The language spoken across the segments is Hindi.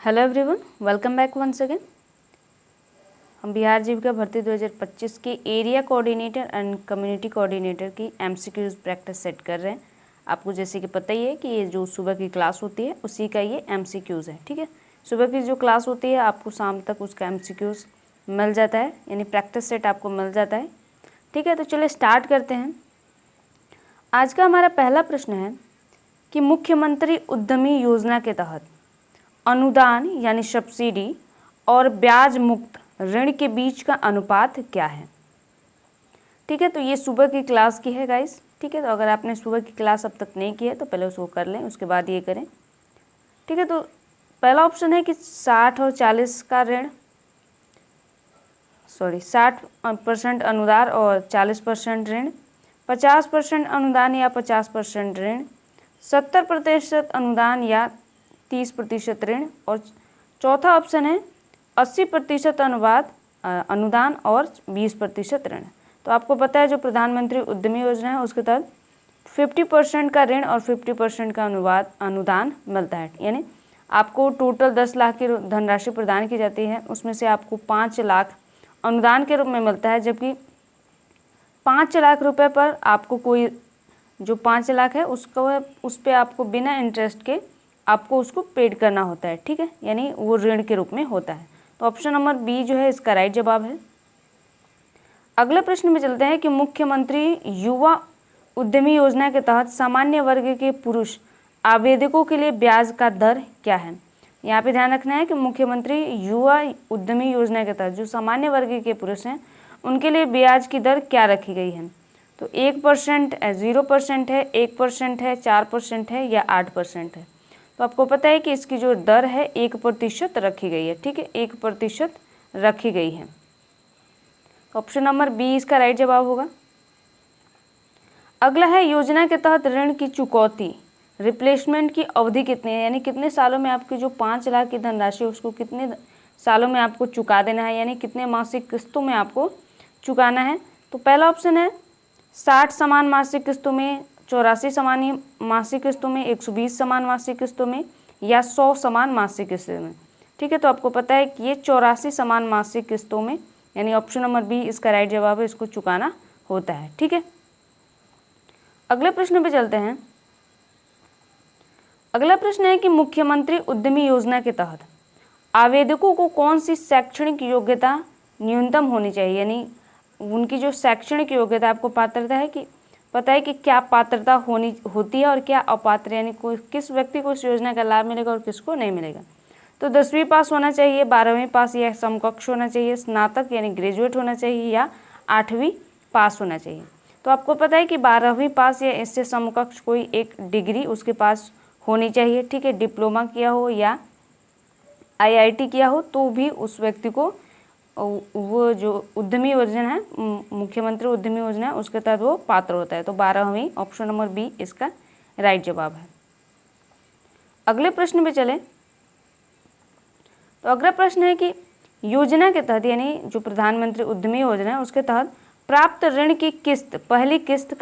Hello everyone, welcome back once again. हम बिहार जीविका भर्ती 2025 के area coordinator and community coordinator की एमसीक्यूज प्रैक्टिस सेट कर रहे हैं। आपको जैसे कि पता ही है कि ये जो सुबह की क्लास होती है उसी का ये एमसीक्यूज है। ठीक है, सुबह की जो क्लास होती है आपको शाम तक उसका एमसीक्यूज मिल जाता है, यानी प्रैक्टिस सेट आपको मिल जाता है। ठीक है, तो चलिए स्टार्ट करते हैं। आज का हमारा पहला प्रश्न है कि मुख्यमंत्री उद्यमी योजना के तहत अनुदान यानी सब्सिडी और ब्याज मुक्त ऋण के बीच का अनुपात क्या है। ठीक है, तो ये सुबह की क्लास की है गाइस। ठीक है, तो अगर आपने सुबह की क्लास अब तक नहीं की है तो पहले उसको कर लें, उसके बाद ये करें। ठीक है, तो पहला ऑप्शन है कि 60 और 40 का ऋण, 60% अनुदान और 40% ऋण, 50% अनुदान या 50% ऋण, 70% अनुदान या 30% ऋण, और चौथा ऑप्शन है 80% अनुदान और 20% ऋण। तो आपको पता है जो प्रधानमंत्री उद्यमी योजना है उसके तहत 50% का ऋण और 50% का अनुदान मिलता है। यानी आपको टोटल 10 लाख की धनराशि प्रदान की जाती है, उसमें से आपको 5 लाख अनुदान के रूप में मिलता है, जबकि 5 लाख रुपए पर आपको कोई जो 5 लाख है उसको उस पर आपको बिना इंटरेस्ट के आपको उसको पेड करना होता है। ठीक है, यानी वो ऋण के रूप में होता है। तो ऑप्शन नंबर बी जो है इसका राइट जवाब है। अगले प्रश्न में चलते हैं कि मुख्यमंत्री युवा उद्यमी योजना के तहत सामान्य वर्ग के पुरुष आवेदकों के लिए ब्याज का दर क्या है। यहाँ पे ध्यान रखना है कि मुख्यमंत्री युवा उद्यमी योजना के तहत जो सामान्य वर्ग के पुरुष हैं उनके लिए ब्याज की दर क्या रखी गई है। तो 1%, 0% है, 1% है, 4% है या 8% है। तो आपको पता है कि इसकी जो दर है 1% रखी गई है। ठीक है, 1% रखी गई है। ऑप्शन नंबर बी इसका राइट जवाब होगा। अगला है योजना के तहत ऋण की चुकौती रिप्लेसमेंट की अवधि कितनी है, यानी कितने सालों में आपकी जो 5 लाख की धनराशि उसको कितने सालों में आपको चुका देना है, यानी कितने मासिक किस्तों में आपको चुकाना है। तो पहला ऑप्शन है 60 समान मासिक किस्तों में, 84 समान मासिक किस्तों में, 120 समान मासिक किस्तों में या 100 समान मासिक किस्तों में। ठीक है, तो आपको पता है कि ये 84 समान मासिक किस्तों में, यानी ऑप्शन नंबर बी इसका राइट जवाब है, इसको चुकाना होता है। ठीक है, अगले प्रश्न पे चलते हैं। अगला प्रश्न है कि मुख्यमंत्री उद्यमी योजना के तहत आवेदकों को कौन सी शैक्षणिक योग्यता न्यूनतम होनी चाहिए, यानी उनकी जो शैक्षणिक योग्यता आपको पात्रता है कि पता है कि क्या पात्रता होती है और क्या अपात्र, यानी कोई किस व्यक्ति को इस योजना का लाभ मिलेगा और किसको नहीं मिलेगा। तो 10वीं पास होना चाहिए, 12वीं पास या समकक्ष होना चाहिए, स्नातक यानी ग्रेजुएट होना चाहिए या 8वीं पास होना चाहिए। तो आपको पता है कि 12वीं पास या इससे समकक्ष कोई एक डिग्री उसके पास होनी चाहिए। ठीक है, डिप्लोमा किया हो या IIT किया हो तो भी उस व्यक्ति को वो जो उद्यमी योजना है, मुख्यमंत्री उद्यमी योजना है, उसके तहत वो पात्र होता है। तो 12वीं, ऑप्शन नंबर बी इसका राइट जवाब है। अगले प्रश्न पे चले। तो अगला प्रश्न है कि योजना के तहत, यानी जो प्रधानमंत्री उद्यमी योजना है उसके तहत प्राप्त ऋण की किस्त, पहली किस्त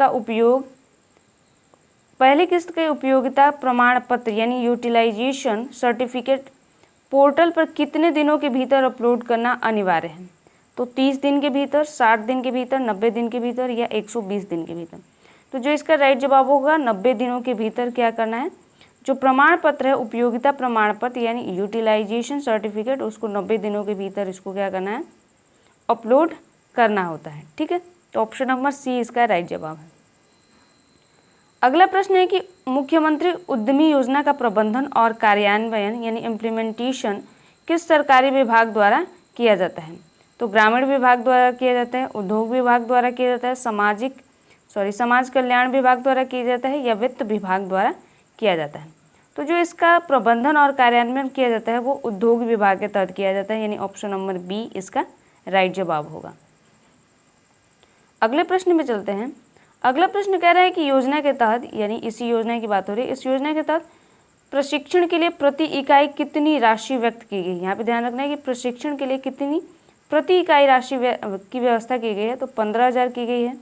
की उपयोगिता प्रमाण पत्र यानी यूटिलाइजेशन सर्टिफिकेट पोर्टल पर कितने दिनों के भीतर अपलोड करना अनिवार्य है। तो 30 दिन के भीतर, 60 दिन के भीतर, 90 दिन के भीतर या 120 दिन के भीतर। तो जो इसका राइट जवाब होगा 90 दिनों के भीतर क्या करना है, जो प्रमाण पत्र है उपयोगिता प्रमाण पत्र यानी यूटिलाइजेशन सर्टिफिकेट, उसको 90 दिनों के भीतर इसको क्या करना है, अपलोड करना होता है। ठीक है, तो ऑप्शन नंबर सी इसका राइट जवाब है। अगला प्रश्न है कि मुख्यमंत्री उद्यमी योजना का प्रबंधन और कार्यान्वयन यानी इम्प्लीमेंटेशन किस सरकारी विभाग द्वारा किया जाता है। तो ग्रामीण विभाग द्वारा किया जाता है, उद्योग विभाग द्वारा किया जाता है, समाज कल्याण विभाग द्वारा किया जाता है या वित्त विभाग द्वारा किया जाता है। तो जो इसका प्रबंधन और कार्यान्वयन किया जाता है वो उद्योग विभाग के तहत किया जाता है, यानी ऑप्शन नंबर बी इसका राइट जवाब होगा। अगले प्रश्न में चलते हैं। अगला प्रश्न कह रहा है कि योजना के तहत, यानी इसी योजना की बात हो रही है, इस योजना के तहत प्रशिक्षण के लिए प्रति इकाई कितनी राशि व्यक्त की गई। यहाँ पे ध्यान रखना है कि प्रशिक्षण के लिए कितनी प्रति इकाई राशि की व्यवस्था की गई है। तो 15,000 की गई है,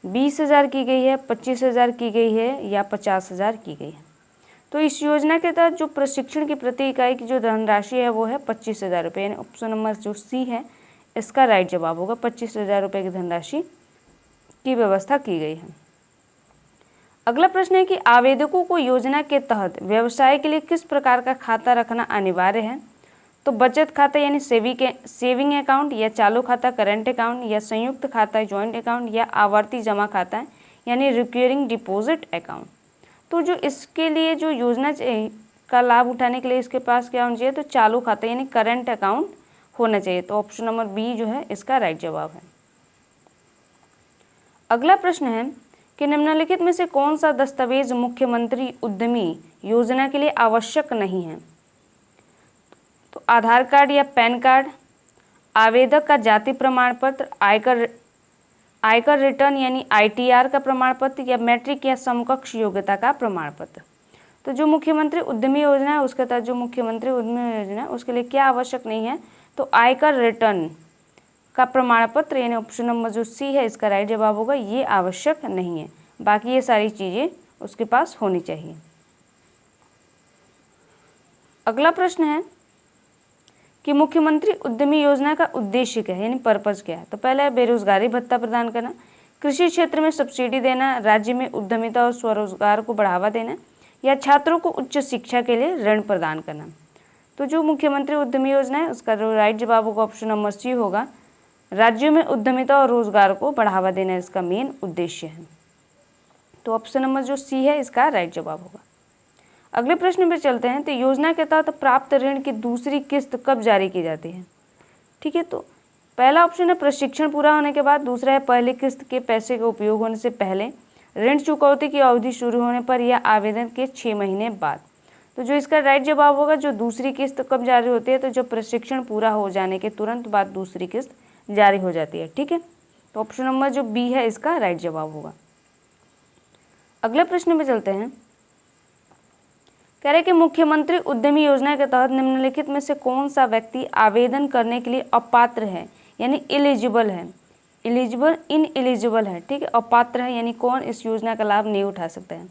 20,000 की गई है, 25,000 की गई है या 50,000 की गई है। तो इस योजना के तहत जो प्रशिक्षण की प्रति इकाई की जो धनराशि है वो है 25,000 रुपये, यानी ऑप्शन नंबर जो सी है इसका राइट जवाब होगा। 25,000 रुपये की धनराशि की व्यवस्था की गई है। अगला प्रश्न है कि आवेदकों को योजना के तहत व्यवसाय के लिए किस प्रकार का खाता रखना अनिवार्य है। तो बचत खाता यानी सेविंग अकाउंट, या चालू खाता करंट अकाउंट, या संयुक्त खाता जॉइंट अकाउंट, या आवर्ती जमा खाता यानी रिकरिंग डिपॉजिट अकाउंट। तो जो इसके लिए जो योजना का लाभ उठाने के लिए इसके पास क्या होना चाहिए, तो चालू खाता यानी करंट अकाउंट होना चाहिए। तो ऑप्शन नंबर बी जो है इसका राइट जवाब है। अगला प्रश्न है कि निम्नलिखित में से कौन सा दस्तावेज मुख्यमंत्री उद्यमी योजना के लिए आवश्यक नहीं है। तो आधार कार्ड या पैन कार्ड, आवेदक का जाति प्रमाण पत्र, आयकर रिटर्न यानी ITR का प्रमाण पत्र, या मैट्रिक या समकक्ष योग्यता का प्रमाण पत्र। तो जो मुख्यमंत्री उद्यमी योजना है उसके तहत जो मुख्यमंत्री उद्यमी योजना है उसके लिए क्या आवश्यक नहीं है, तो आयकर रिटर्न का प्रमाण पत्र यानी ऑप्शन नंबर जो सी है इसका राइट जवाब होगा, ये आवश्यक नहीं है। बाकी ये सारी चीज़ें उसके पास होनी चाहिए। अगला प्रश्न है कि मुख्यमंत्री उद्यमी योजना का उद्देश्य क्या है, यानी पर्पज़ क्या है। तो पहला है बेरोजगारी भत्ता प्रदान करना, कृषि क्षेत्र में सब्सिडी देना, राज्य में उद्यमिता और स्वरोजगार को बढ़ावा देना, या छात्रों को उच्च शिक्षा के लिए ऋण प्रदान करना। तो जो मुख्यमंत्री उद्यमी योजना है उसका जो राइट जवाब होगा ऑप्शन नंबर सी होगा, राज्यों में उद्यमिता और रोजगार को बढ़ावा देना इसका मेन उद्देश्य है। तो ऑप्शन नंबर जो सी है इसका राइट जवाब होगा। अगले प्रश्न पे चलते हैं। तो योजना के तहत प्राप्त ऋण की दूसरी किस्त कब जारी की जाती है। ठीक है, तो पहला ऑप्शन है प्रशिक्षण पूरा होने के बाद, दूसरा है पहली किस्त के पैसे के उपयोग होने से पहले, ऋण चुकौती की अवधि शुरू होने पर, या आवेदन के 6 महीने बाद। तो जो इसका राइट जवाब होगा, जो दूसरी किस्त कब जारी होती है, तो जब प्रशिक्षण पूरा हो जाने के तुरंत बाद दूसरी किस्त जारी हो जाती है। ठीक है, तो ऑप्शन नंबर जो बी है इसका राइट जवाब होगा। अगले प्रश्न पे चलते हैं। कह रहे कि मुख्यमंत्री उद्यमी योजना के तहत निम्नलिखित में से कौन सा व्यक्ति आवेदन करने के लिए अपात्र है, यानी इलिजिबल है, इनएलिजिबल है। ठीक है, अपात्र है यानी कौन इस योजना का लाभ नहीं उठा सकता है।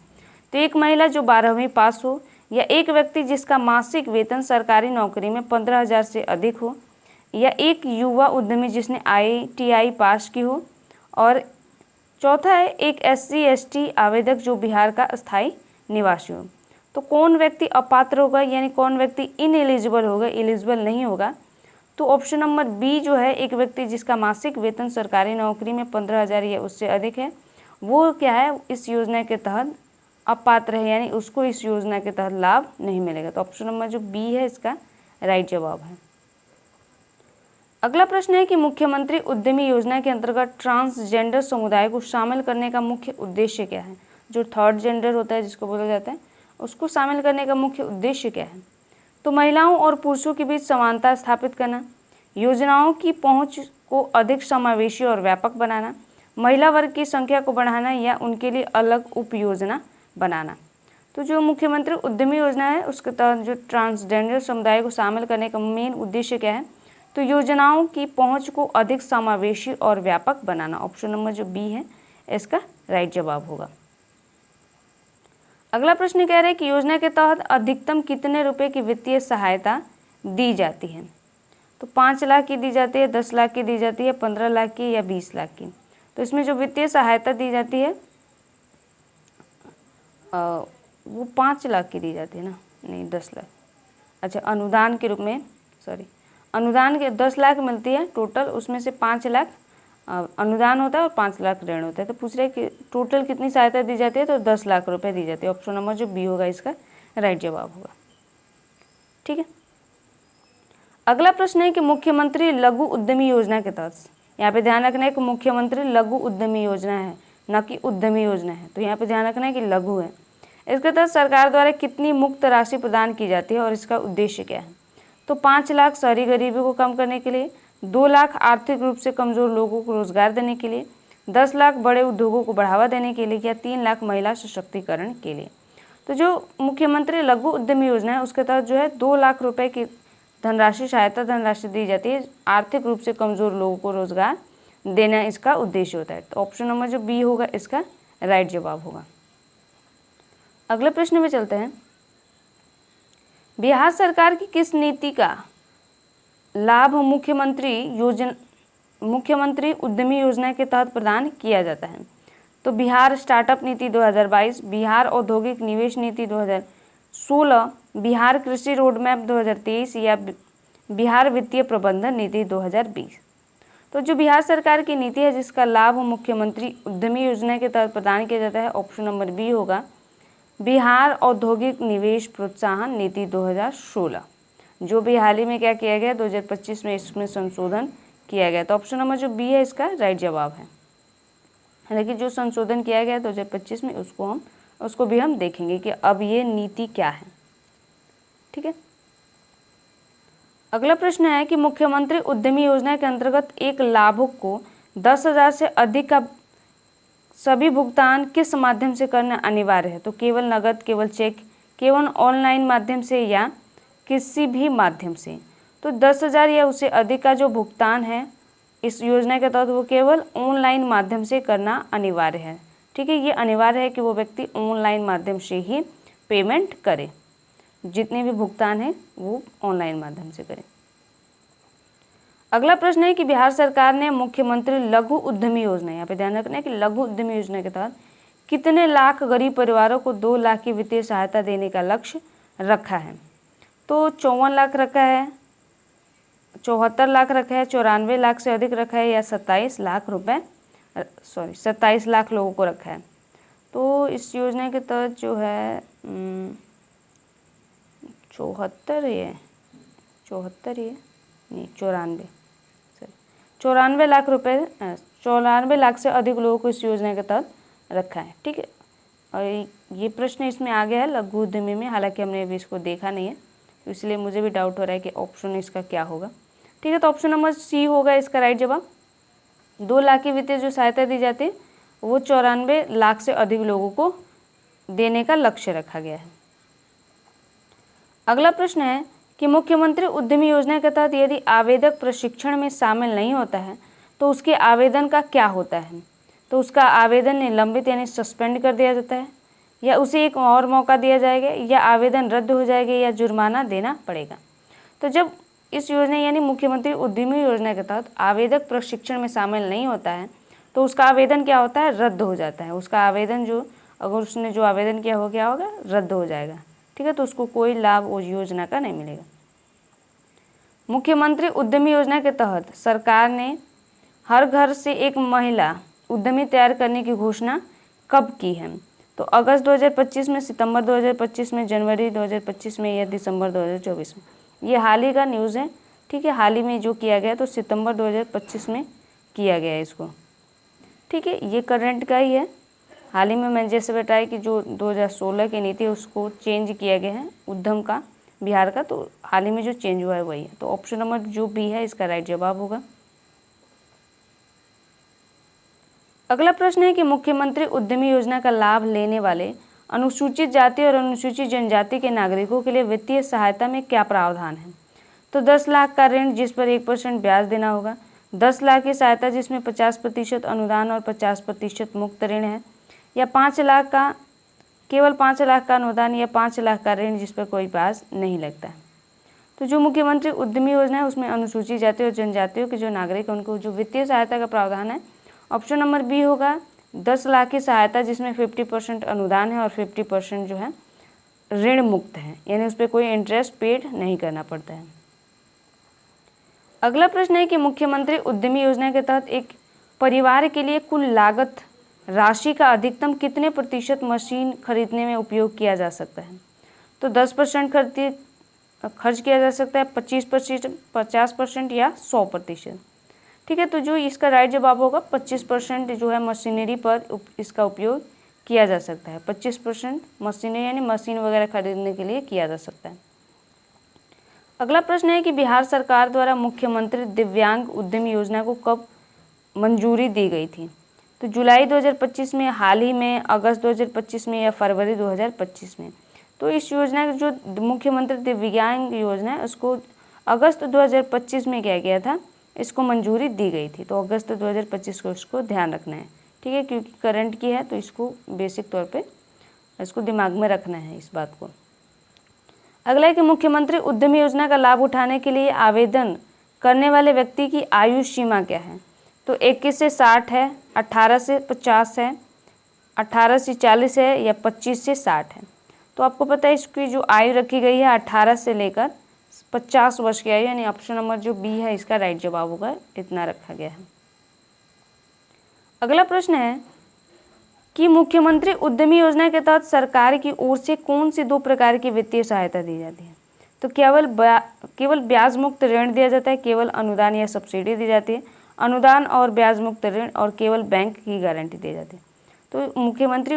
तो एक महिला जो 12वीं पास हो, या एक व्यक्ति जिसका मासिक वेतन सरकारी नौकरी में 15,000 से अधिक हो, या एक युवा उद्यमी जिसने ITI पास की हो, और चौथा है एक SC ST आवेदक जो बिहार का स्थायी निवासी हो। तो कौन व्यक्ति अपात्र होगा, यानी कौन व्यक्ति इनएलिजिबल होगा, एलिजिबल नहीं होगा। तो ऑप्शन नंबर बी जो है, एक व्यक्ति जिसका मासिक वेतन सरकारी नौकरी में 15,000 या उससे अधिक है, वो क्या है इस योजना के तहत अपात्र है, यानी उसको इस योजना के तहत लाभ नहीं मिलेगा। तो ऑप्शन नंबर जो बी है इसका राइट जवाब है। अगला प्रश्न है कि मुख्यमंत्री उद्यमी योजना के अंतर्गत ट्रांसजेंडर समुदाय को शामिल करने का मुख्य उद्देश्य क्या है। जो थर्ड जेंडर होता है जिसको बोला जाता है, उसको शामिल करने का मुख्य उद्देश्य क्या है। तो महिलाओं और पुरुषों के बीच समानता स्थापित करना, योजनाओं की पहुंच को अधिक समावेशी और व्यापक बनाना, महिला वर्ग की संख्या को बढ़ाना, या उनके लिए अलग उप योजना बनाना। तो जो मुख्यमंत्री उद्यमी योजना है उसके तहत जो ट्रांसजेंडर समुदाय को शामिल करने का मेन उद्देश्य क्या है, तो योजनाओं की पहुंच को अधिक समावेशी और व्यापक बनाना। ऑप्शन नंबर जो बी है इसका राइट जवाब होगा। अगला प्रश्न कह रहे हैं कि योजना के तहत अधिकतम कितने रुपए की वित्तीय सहायता दी जाती है। तो 5 लाख की दी जाती है, 10 लाख की दी जाती है, 15 लाख की, या 20 लाख की। तो इसमें जो वित्तीय सहायता दी जाती है वो 5 लाख की दी जाती है ना, नहीं 10 लाख। अच्छा, अनुदान के रूप में, अनुदान के 10 लाख मिलती है टोटल, उसमें से 5 लाख अनुदान होता है और 5 लाख ऋण होता है। तो पूछ रहे हैं कि टोटल कितनी सहायता दी जाती है, तो 10 लाख रुपए दी जाती है। ऑप्शन नंबर जो बी होगा इसका राइट जवाब होगा। ठीक है, अगला प्रश्न है कि मुख्यमंत्री लघु उद्यमी योजना के तहत, यहाँ पे ध्यान रखना है कि मुख्यमंत्री लघु उद्यमी योजना है, न कि उद्यमी योजना है। तो यहाँ पे ध्यान रखना है कि लघु है। इसके तहत सरकार द्वारा कितनी मुक्त राशि प्रदान की जाती है और इसका उद्देश्य क्या है। तो 5 लाख शहरी गरीबी को कम करने के लिए, 2 लाख आर्थिक रूप से कमजोर लोगों को रोजगार देने के लिए, 10 लाख बड़े उद्योगों को बढ़ावा देने के लिए, या 3 लाख महिला सशक्तिकरण के लिए। तो जो मुख्यमंत्री लघु उद्यमी योजना है उसके तहत जो है 2 लाख रुपए की सहायता धनराशि दी जाती है। आर्थिक रूप से कमजोर लोगों को रोजगार देना इसका उद्देश्य होता है। तो ऑप्शन नंबर जो बी होगा इसका राइट जवाब होगा। अगले प्रश्न में चलते हैं। बिहार सरकार की किस नीति का लाभ मुख्यमंत्री उद्यमी योजना के तहत प्रदान किया जाता है? तो बिहार स्टार्टअप नीति 2022, बिहार औद्योगिक निवेश नीति 2016, बिहार कृषि रोडमैप 2023 या बिहार वित्तीय प्रबंधन नीति 2020। तो जो बिहार सरकार की नीति है जिसका लाभ मुख्यमंत्री उद्यमी योजना के तहत प्रदान किया जाता है, ऑप्शन नंबर बी होगा बिहार औद्योगिक निवेश प्रोत्साहन नीति 2016, जो भी हाल ही में क्या किया गया 2025 में इसमें संशोधन किया गया। तो ऑप्शन नंबर जो बी है इसका राइट जवाब है। हालांकि जो संशोधन किया गया 2025 में उसको भी हम देखेंगे कि अब ये नीति क्या है। ठीक है, अगला प्रश्न है कि मुख्यमंत्री उद्यमी योजना के अंतर्गत एक लाभुक को 10,000 से अधिक का सभी भुगतान किस माध्यम से करना अनिवार्य है? तो केवल नगद, केवल चेक, केवल ऑनलाइन माध्यम से या किसी भी माध्यम से? तो 10,000 या उससे अधिक का जो भुगतान है इस योजना के तहत वो केवल ऑनलाइन माध्यम से करना अनिवार्य है। ठीक है, ये अनिवार्य है कि वो व्यक्ति ऑनलाइन माध्यम से ही पेमेंट करे, जितने भी भुगतान है वो ऑनलाइन माध्यम से करें। अगला प्रश्न है कि बिहार सरकार ने मुख्यमंत्री लघु उद्यमी योजना, यहाँ पे ध्यान रखना है कि लघु उद्यमी योजना के तहत कितने लाख गरीब परिवारों को 2 लाख की वित्तीय सहायता देने का लक्ष्य रखा है? तो 54 लाख रखा है, 74 लाख रखा है, 94 लाख से अधिक रखा है या 27 लाख लोगों को रखा है? तो इस योजना के तहत जो है 94 लाख रुपए, 94 लाख से अधिक लोगों को इस योजना के तहत रखा है। ठीक है, और ये प्रश्न इसमें आ गया है लघु उद्यमी में, हालांकि हमने अभी इसको देखा नहीं है, तो इसलिए मुझे भी डाउट हो रहा है कि ऑप्शन इसका क्या होगा। ठीक है, तो ऑप्शन नंबर सी होगा इसका राइट जवाब। 2 लाख की वित्तीय जो सहायता दी जाती है वो 94 लाख से अधिक लोगों को देने का लक्ष्य रखा गया है। अगला प्रश्न है कि मुख्यमंत्री उद्यमी योजना के तहत यदि आवेदक प्रशिक्षण में शामिल नहीं होता है तो उसके आवेदन का क्या होता है? तो उसका आवेदन निलंबित यानी सस्पेंड कर दिया जाता है, या उसे एक और मौका दिया जाएगा, या आवेदन रद्द हो जाएगा, या जुर्माना देना पड़ेगा। तो जब इस योजना यानी मुख्यमंत्री उद्यमी योजना के तहत आवेदक प्रशिक्षण में शामिल नहीं होता है तो उसका आवेदन क्या होता है? रद्द हो जाता है। उसका आवेदन जो अगर उसने जो आवेदन किया हो क्या होगा? रद्द हो जाएगा। ठीक है, तो उसको कोई लाभ उस योजना का नहीं मिलेगा। मुख्यमंत्री उद्यमी योजना के तहत सरकार ने हर घर से एक महिला उद्यमी तैयार करने की घोषणा कब की है? तो अगस्त 2025 में, सितंबर 2025 में, जनवरी 2025 में या दिसंबर 2024 में? ये हाल ही का न्यूज़ है। ठीक है, हाल ही में जो किया गया तो सितंबर 2025 में किया गया है इसको। ठीक है, ये करंट का ही है। हाल ही में मैंने जैसे बताया कि जो 2016 की नीति है उसको चेंज किया गया है उद्यम का, बिहार का, तो हाल ही में जो चेंज हुआ है वही है। तो ऑप्शन नंबर जो बी है इसका राइट जवाब होगा। अगला प्रश्न है कि मुख्यमंत्री उद्यमी योजना का लाभ लेने वाले अनुसूचित जाति और अनुसूचित जनजाति के नागरिकों के लिए वित्तीय सहायता में क्या प्रावधान है? तो 10 लाख का ऋण जिस पर 1% ब्याज देना होगा, 10 लाख की सहायता जिसमें 50% अनुदान और 50% मुक्त ऋण है, या 5 लाख का केवल 5 लाख का अनुदान या 5 लाख का ऋण जिस पर कोई ब्याज नहीं लगता है। तो जो मुख्यमंत्री उद्यमी योजना है उसमें अनुसूचित जाति और जनजातियों के जो नागरिक हैं उनको जो वित्तीय सहायता का प्रावधान है, ऑप्शन नंबर बी होगा 10 लाख की सहायता जिसमें 50% अनुदान है और 50% जो है ऋण मुक्त है, यानी उस पर कोई इंटरेस्ट पेड नहीं करना पड़ता है। अगला प्रश्न है कि मुख्यमंत्री उद्यमी योजना के तहत एक परिवार के लिए कुल लागत राशि का अधिकतम कितने प्रतिशत मशीन खरीदने में उपयोग किया जा सकता है? तो 10% खर्च किया जा सकता है, 25%, 50% या 100%। ठीक है, तो जो इसका राइट जवाब होगा 25% जो है मशीनरी पर इसका उपयोग किया जा सकता है। 25% मशीनरी यानी मशीन वगैरह खरीदने के लिए किया जा सकता है। अगला प्रश्न है कि बिहार सरकार द्वारा मुख्यमंत्री दिव्यांग उद्यमी योजना को कब मंजूरी दी गई थी? तो जुलाई 2025 में, हाल ही में, अगस्त 2025 में या फरवरी 2025 में? तो इस योजना का जो मुख्यमंत्री दिव्यांग योजना है उसको अगस्त 2025 में क्या गया था, इसको मंजूरी दी गई थी। तो अगस्त 2025 को इसको ध्यान रखना है। ठीक है, क्योंकि करंट की है तो इसको बेसिक तौर पे इसको दिमाग में रखना है इस बात को। अगला है कि मुख्यमंत्री उद्यमी योजना का लाभ उठाने के लिए आवेदन करने वाले व्यक्ति की आयु सीमा क्या है? तो 21 से 60 है, 18 से 50 है, 18 से 40 है या 25 से 60 है। तो आपको पता है इसकी जो आयु रखी गई है 18 से लेकर 50 वर्ष की आयु, यानी ऑप्शन नंबर जो बी है इसका राइट जवाब होगा, इतना रखा गया है। अगला प्रश्न है कि मुख्यमंत्री उद्यमी योजना के तहत सरकार की ओर से कौन सी 2 प्रकार की वित्तीय सहायता दी जाती है? तो केवल ब्याज मुक्त ऋण दिया जाता है, केवल अनुदान या सब्सिडी दी जाती है, अनुदान और ब्याज मुक्त ऋण, और केवल बैंक की गारंटी दी जाती है। तो मुख्यमंत्री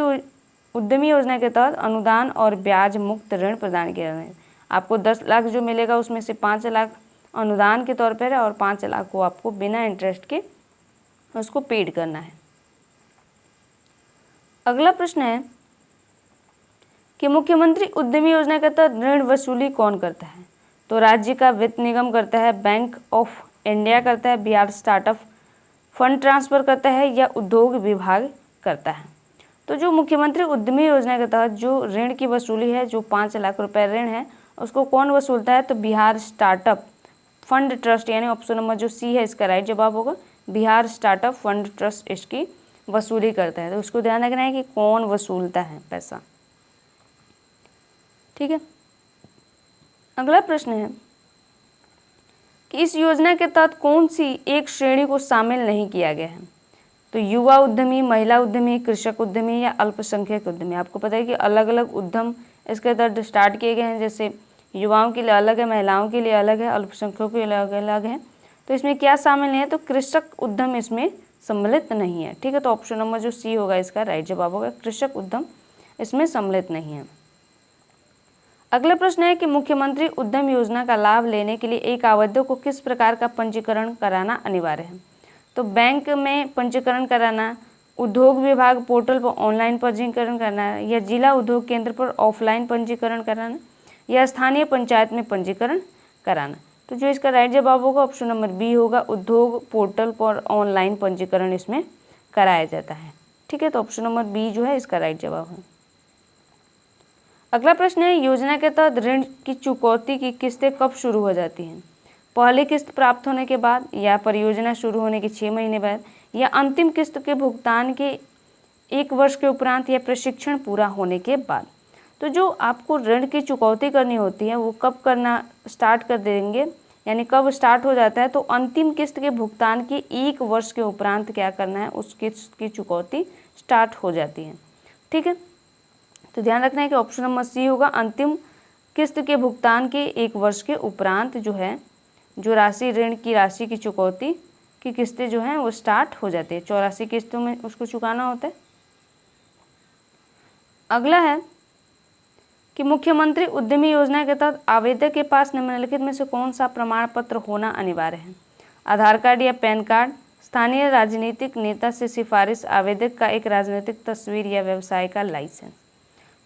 उद्यमी योजना के तहत अनुदान और ब्याज मुक्त ऋण प्रदान किया जाता है। आपको 10 लाख जो मिलेगा उसमें से 5 लाख अनुदान के तौर पर है और 5 लाख को आपको बिना इंटरेस्ट के उसको पेड करना है। अगला प्रश्न है कि मुख्यमंत्री उद्यमी योजना के तहत ऋण वसूली कौन करता है? तो राज्य का वित्त निगम करता है, बैंक ऑफ इंडिया करता है, बिहार स्टार्टअप फंड ट्रांसफर करता है या उद्योग विभाग करता है? तो जो मुख्यमंत्री उद्यमी योजना के तहत जो ऋण की वसूली है, जो 5 लाख रुपए ऋण है, उसको कौन वसूलता है? तो बिहार स्टार्टअप फंड ट्रस्ट, यानी ऑप्शन नंबर जो सी है इसका राइट जवाब होगा, बिहार स्टार्टअप फंड ट्रस्ट इसकी वसूली करता है। तो उसको ध्यान रखना है कि कौन वसूलता है पैसा, ठीक है। अगला प्रश्न है कि इस योजना के तहत कौन सी एक श्रेणी को शामिल नहीं किया गया है? तो युवा उद्यमी, महिला उद्यमी, कृषक उद्यमी या अल्पसंख्यक उद्यमी। आपको पता है कि अलग अलग उद्यम इसके तहत स्टार्ट किए गए हैं, जैसे युवाओं के लिए अलग है, महिलाओं के लिए अलग है, अल्पसंख्यकों के लिए अलग अलग है। तो इसमें क्या शामिल नहीं है? तो कृषक उद्यम इसमें सम्मिलित नहीं है, ठीक है। तो ऑप्शन नंबर जो सी होगा इसका राइट जवाब होगा, कृषक उद्यम इसमें सम्मिलित नहीं है। अगला प्रश्न है कि मुख्यमंत्री उद्यम योजना का लाभ लेने के लिए एक आवेदक को किस प्रकार का पंजीकरण कराना अनिवार्य है? तो बैंक में पंजीकरण कराना, उद्योग विभाग पोर्टल पर ऑनलाइन पंजीकरण करना, या जिला उद्योग केंद्र पर ऑफलाइन पंजीकरण कराना, या स्थानीय पंचायत में पंजीकरण कराना? तो जो इसका राइट जवाब होगा ऑप्शन नंबर बी होगा, उद्योग पोर्टल पर ऑनलाइन पंजीकरण इसमें कराया जाता है, ठीक है। तो ऑप्शन नंबर बी जो है इसका राइट जवाब है। अगला प्रश्न है योजना के तहत ऋण की चुकौती की किस्तें कब शुरू हो जाती हैं? पहली किस्त प्राप्त होने के बाद, या परियोजना शुरू होने के 6 महीने बाद, या अंतिम किस्त के भुगतान के 1 वर्ष के उपरांत, या प्रशिक्षण पूरा होने के बाद? तो जो आपको ऋण की चुकौती करनी होती है वो कब करना स्टार्ट कर देंगे, यानी कब स्टार्ट हो जाता है? तो अंतिम किस्त के भुगतान के 1 वर्ष के उपरांत क्या करना है, उस किस्त की चुकौती स्टार्ट हो जाती है, ठीक है। तो ध्यान रखना है कि ऑप्शन नंबर सी होगा, अंतिम किस्त के भुगतान के 1 वर्ष के उपरांत जो है, जो राशि ऋण की राशि की चुकौती की किस्तें जो हैं वो स्टार्ट हो जाती है। 84 किस्तों में उसको चुकाना होता है। अगला है कि मुख्यमंत्री उद्यमी योजना के तहत आवेदक के पास निम्नलिखित में से कौन सा प्रमाण पत्र होना अनिवार्य है? आधार कार्ड या पैन कार्ड, स्थानीय राजनीतिक नेता से सिफारिश, आवेदक का एक राजनीतिक तस्वीर या व्यवसाय का लाइसेंस।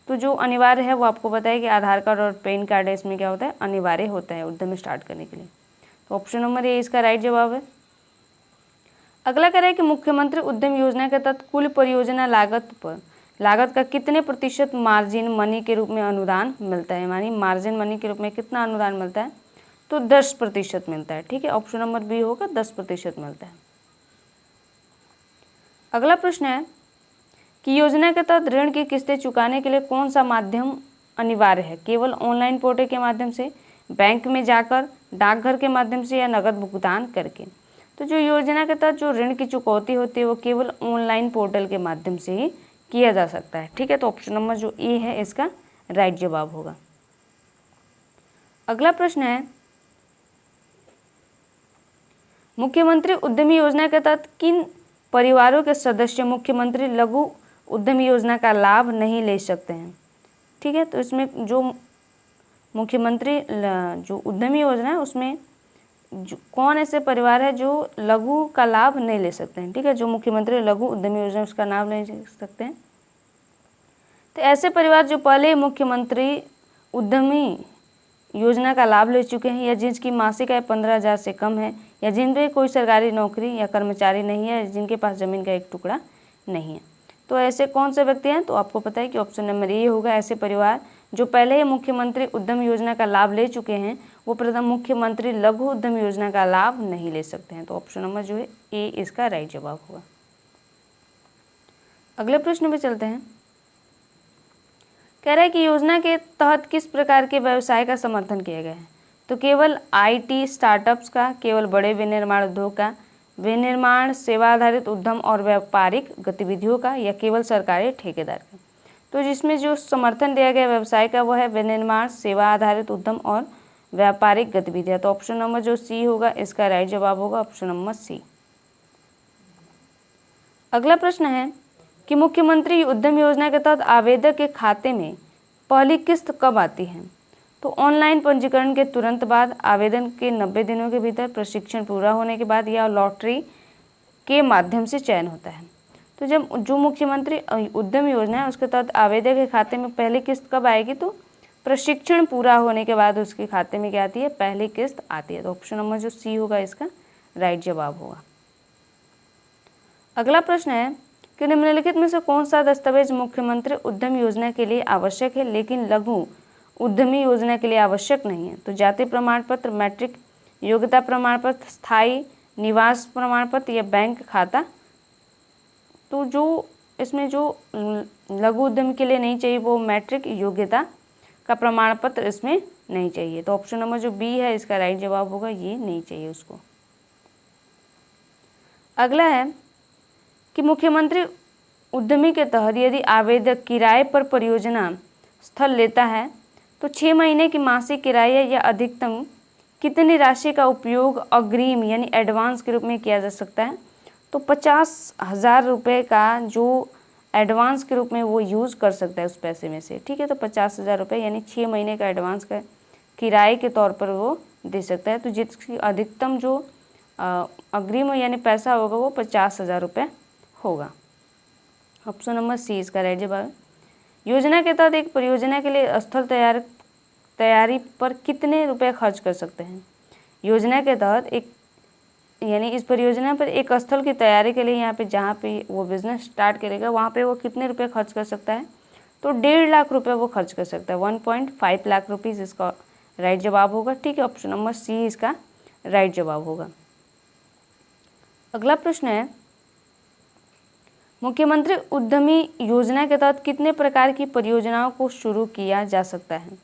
तो जो अनिवार्य है वो आपको पता है कि आधार कार्ड और पैन कार्ड है, इसमें क्या होता है, अनिवार्य होता है उद्यम स्टार्ट करने के लिए। तो ऑप्शन नंबर ए इसका राइट जवाब है। अगला कह रहा है कि मुख्यमंत्री उद्यम योजना के तहत कुल परियोजना लागत का कितने प्रतिशत मार्जिन मनी के रूप में अनुदान मिलता है? यानी मार्जिन मनी के रूप में कितना अनुदान मिलता है? तो 10% मिलता है, ठीक है। ऑप्शन नंबर बी होगा, 10% मिलता है। अगला प्रश्न है कि योजना के तहत ऋण की किस्तें चुकाने के लिए कौन सा माध्यम अनिवार्य है? केवल ऑनलाइन पोर्टल के माध्यम से, बैंक में जाकर, डाकघर के माध्यम से, या नकद भुगतान करके? तो जो योजना के तहत जो ऋण की चुकौती होती है वो केवल ऑनलाइन पोर्टल के माध्यम से ही किया जा सकता है, ठीक है। तो ऑप्शन नंबर जो ए है इसका राइट जवाब होगा। अगला प्रश्न है मुख्यमंत्री उद्यमी योजना के तहत किन परिवारों के सदस्य मुख्यमंत्री लघु उद्यमी योजना का लाभ नहीं ले सकते हैं? ठीक है, तो इसमें जो मुख्यमंत्री जो उद्यमी योजना है उसमें कौन ऐसे परिवार है जो लघु का लाभ नहीं ले सकते हैं? ठीक है, जो मुख्यमंत्री लघु उद्यमी योजना उसका लाभ नहीं ले सकते हैं। तो ऐसे परिवार जो पहले मुख्यमंत्री उद्यमी योजना का लाभ ले चुके हैं, या जिनकी मासिक आय 15,000 से कम है, या जिनपे कोई सरकारी नौकरी या कर्मचारी नहीं है, जिनके पास जमीन का एक टुकड़ा नहीं है। तो ऐसे कौन से व्यक्ति हैं? तो आपको पता है कि ऑप्शन नंबर ए होगा, ऐसे परिवार जो पहले ही मुख्यमंत्री उद्यम योजना का लाभ ले चुके हैं वो प्रथम मुख्यमंत्री लघु उद्यम योजना का लाभ नहीं ले सकते हैं। तो ऑप्शन नंबर जो है ए इसका राइट जवाब होगा। अगले प्रश्न पे चलते हैं। कह रहा है कि योजना के तहत किस प्रकार के व्यवसाय का समर्थन किया गया है। तो केवल IT स्टार्टअप्स का, केवल बड़े विनिर्माण उद्योग का, विनिर्माण सेवा आधारित उद्यम और व्यापारिक गतिविधियों का, या केवल सरकारी ठेकेदार का। तो जिसमें जो समर्थन दिया गया व्यवसाय का वो है विनिर्माण सेवा आधारित उद्यम और व्यापारिक गतिविधियां। तो ऑप्शन नंबर जो सी होगा इसका राइट जवाब होगा ऑप्शन नंबर सी। अगला प्रश्न है कि मुख्यमंत्री उद्यम योजना के तहत आवेदक के खाते में पहली किस्त कब आती है। तो ऑनलाइन पंजीकरण के तुरंत बाद, आवेदन के 90 दिनों के भीतर, प्रशिक्षण पूरा होने के बाद, या लॉटरी के माध्यम से चयन होता है। तो जब जो मुख्यमंत्री उद्यम योजना है उसके तहत आवेदक के खाते में पहली किस्त कब आएगी, तो प्रशिक्षण पूरा होने के बाद उसके खाते में क्या आती है, पहली किस्त आती है। तो ऑप्शन नंबर जो सी होगा इसका राइट जवाब होगा। अगला प्रश्न है कि निम्नलिखित में से कौन सा दस्तावेज मुख्यमंत्री उद्यम योजना के लिए आवश्यक है लेकिन लघु उद्यमी योजना के लिए आवश्यक नहीं है। तो जाति प्रमाण पत्र, मैट्रिक योग्यता प्रमाण पत्र, स्थायी निवास प्रमाण पत्र, या बैंक खाता। तो जो इसमें जो लघु उद्यम के लिए नहीं चाहिए वो मैट्रिक योग्यता का प्रमाण पत्र इसमें नहीं चाहिए। तो ऑप्शन नंबर जो बी है इसका राइट जवाब होगा, ये नहीं चाहिए उसको। अगला है कि मुख्यमंत्री उद्यमी के तहत यदि आवेदक किराए पर परियोजना स्थल लेता है तो 6 महीने की मासिक किराया या अधिकतम कितनी राशि का उपयोग अग्रिम यानी एडवांस के रूप में किया जा सकता है। तो 50,000 रुपये का जो एडवांस के रूप में वो यूज़ कर सकता है उस पैसे में से। ठीक है, तो 50,000 रुपये यानी 6 महीने का एडवांस का किराए के तौर पर वो दे सकता है। तो जिसकी अधिकतम जो अग्रिम यानी पैसा होगा वो 50,000 रुपये होगा। ऑप्शन नंबर सी इसका राइट जवाब। योजना के तहत एक परियोजना के लिए स्थल तैयारी पर कितने रुपए खर्च कर सकते हैं। योजना के तहत एक यानी इस परियोजना पर एक स्थल की तैयारी के लिए यहाँ पे जहाँ पे वो बिजनेस स्टार्ट करेगा वहाँ पे वो कितने रुपए खर्च कर सकता है। तो 1.5 लाख रुपए वो खर्च कर सकता है। 1.5 लाख रुपीज़ इसका राइट जवाब होगा। ठीक है, ऑप्शन नंबर सी इसका राइट जवाब होगा। अगला प्रश्न है मुख्यमंत्री उद्यमी योजना के तहत कितने प्रकार की परियोजनाओं को शुरू किया जा सकता है।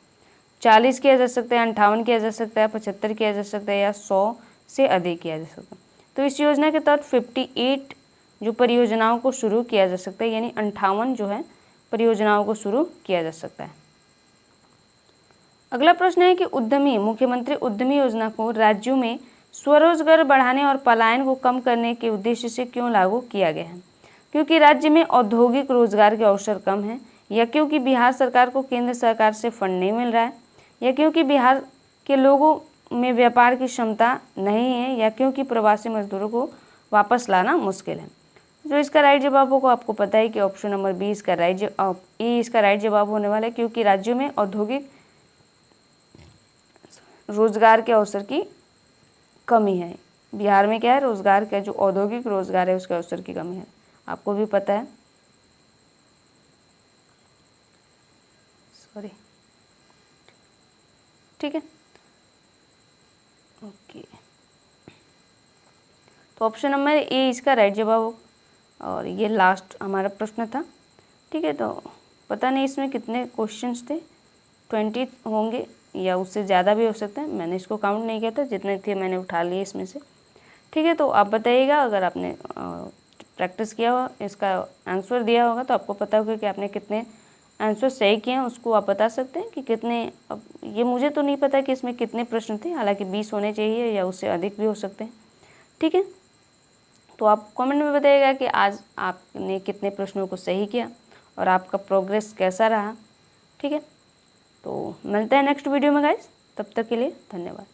40 किया जा सकता है, 58 किया जा सकता है, 75 किया जा सकता है, या 100 से अधिक किया जा सकता है। तो इस योजना के तहत 58 जो परियोजनाओं को शुरू किया जा सकता है, यानी 58 जो है परियोजनाओं को शुरू किया जा सकता है। अगला प्रश्न है कि उद्यमी मुख्यमंत्री उद्यमी योजना को राज्यों में स्वरोजगार बढ़ाने और पलायन को कम करने के उद्देश्य से क्यों लागू किया गया है। क्योंकि राज्य में औद्योगिक रोजगार के अवसर कम हैं, या क्योंकि बिहार सरकार को केंद्र सरकार से फंड नहीं मिल रहा है, या क्योंकि बिहार के लोगों में व्यापार की क्षमता नहीं है, या क्योंकि प्रवासी मजदूरों को वापस लाना मुश्किल है। जो इसका राइट जवाब होगा आपको पता है कि ऑप्शन नंबर बी इसका राइट जवाब होने वाला है। क्योंकि राज्यों में औद्योगिक रोजगार के अवसर की कमी है। बिहार में क्या है, रोजगार का जो औद्योगिक रोजगार है उसके अवसर की कमी है, आपको भी पता है। सॉरी, ठीक है, ओके। तो ऑप्शन नंबर ए इसका राइट जवाब होगा। और ये लास्ट हमारा प्रश्न था। ठीक है, तो पता नहीं इसमें कितने क्वेश्चंस थे, 20 होंगे या उससे ज़्यादा भी हो सकते हैं। मैंने इसको काउंट नहीं किया था, जितने थे मैंने उठा लिए इसमें से। ठीक है, तो आप बताइएगा अगर आपने प्रैक्टिस किया हुआ इसका आंसर दिया होगा तो आपको पता होगा कि आपने कितने आंसर सही किए हैं। उसको आप बता सकते हैं कि कितने। अब ये मुझे तो नहीं पता कि इसमें कितने प्रश्न थे, हालांकि 20 होने चाहिए या उससे अधिक भी हो सकते हैं। ठीक है, तो आप कमेंट में बताइएगा कि आज आपने कितने प्रश्नों को सही किया और आपका प्रोग्रेस कैसा रहा। ठीक है, तो मिलते हैं नेक्स्ट वीडियो में गाइस, तब तक के लिए धन्यवाद।